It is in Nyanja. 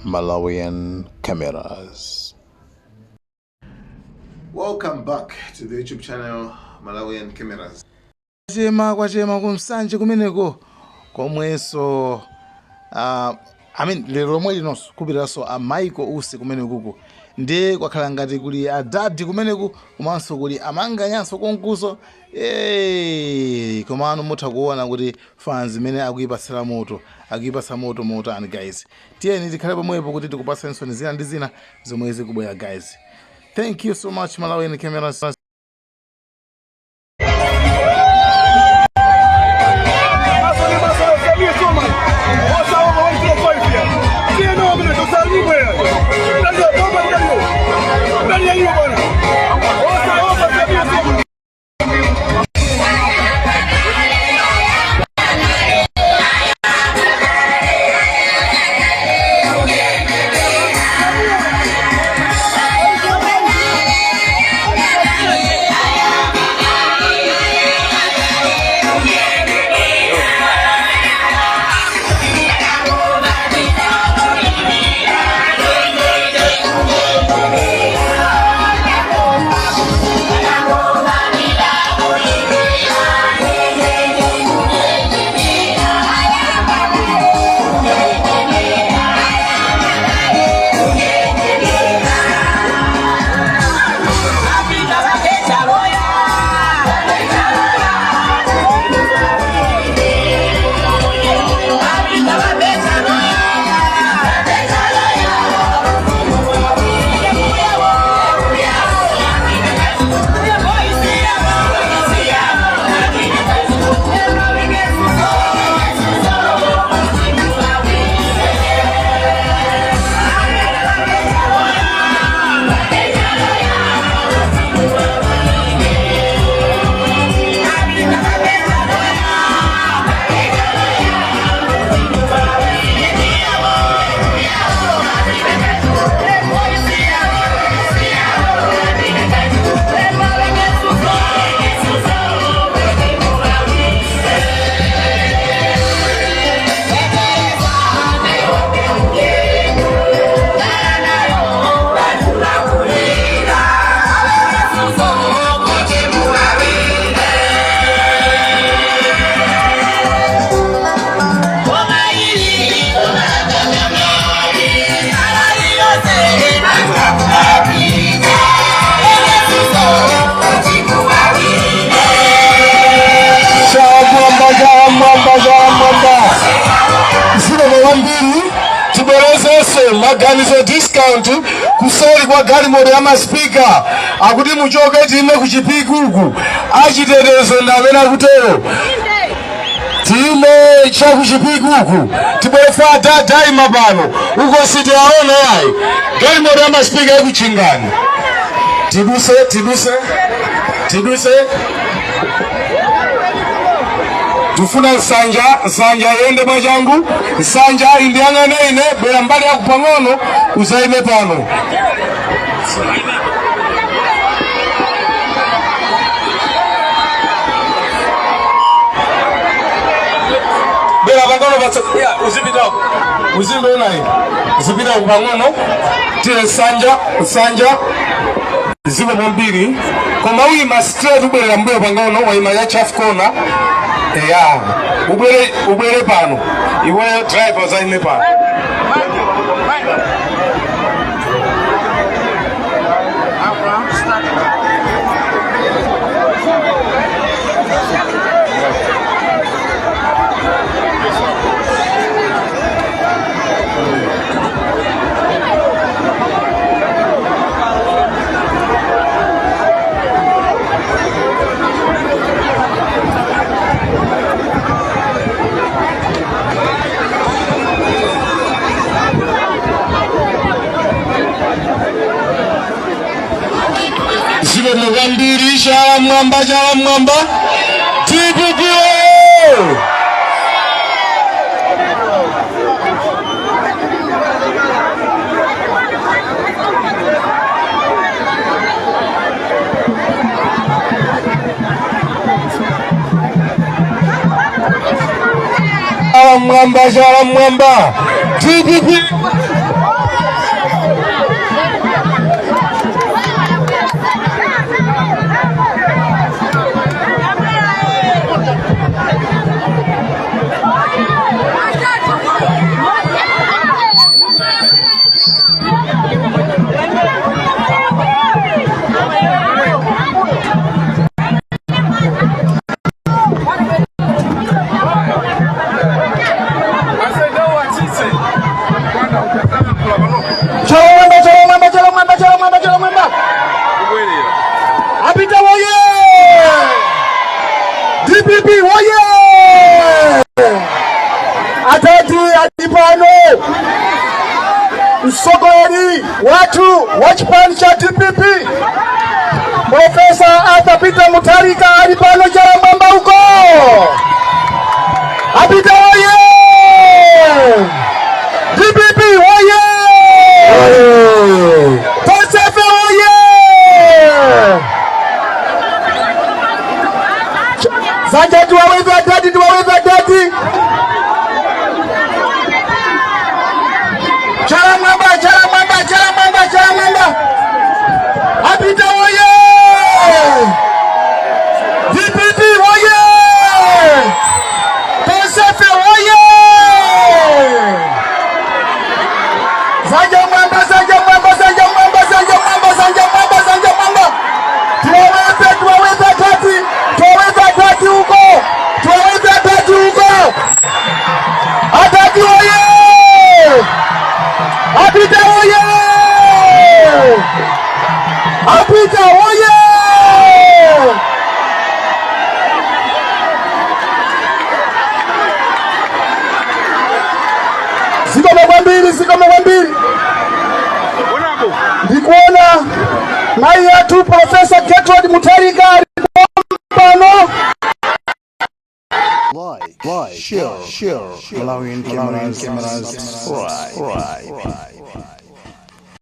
Malawian Cameras. Welcome back to the YouTube channel Malawian Cameras. Kwachema kumsanje kumeneko komweso lero lomwe linonso kupitaso amaiko usi kumenekuku ndiye kwakhala ngati kuli adadi kumeneku komanso kuli amanganyanso konkuso komano mutha kuona kuti fans imene akuyipasira moto motani guys. Tiyeni tikhale pamwepo kuti tikupasenso zina ndi zina zomwe zikubwera guys. Thank you so much Malawian Cameras. Maganizo discount kusoli kwa galimoto ya maspika akuti muchoke time kuchipika uku achitetezo ndamene akutero time cha kuchipika uku tibofa daima pano uko siti aone yayi galimoto ya maspika yakuchingani tiduse tufuna nsanja yende mwachangu nsanja indiyang'ane ine bera mbali ya kupang'ono uzaime pano bera pang'ono uzimbe unayi zipita kupang'ono tile nsanja zibe mwambiri koma uima straight ubwera mbuyo pang'ono waima ya chafu kona ubwere pano iwe driver zaime pano Mugambiri mwamba TPPO mwamba TPPO Apita woye! DPP woye! Atati adipano msogoni watu wa chipani cha DPP Profesa Arthur Peter Mutharika adipano chala mwamba huko. Apita woye! DPP woye! Tosefe woye! Sanja tuwaweze atati, tuwaweze atati. Chala mwamba, chala mwamba, chala mwamba, chala mwamba. Apita woye! DPP woye! Tosefe woye! Sanja mwamba, sanja mwamba, sanja mwamba, sanja mwamba, sanja mwamba, sanja mwamba. Tuwaweze, tuwaweze atati. Tuwaweze atati huko. Tuwaweze atati huko. Atati woye! Apita woye! Apita woye! Ziko magwambiri, ziko magwambiri. Nikuona mai yetu Profesa Gertrude Mutharika pano. Like, share, Malawian cameras, right.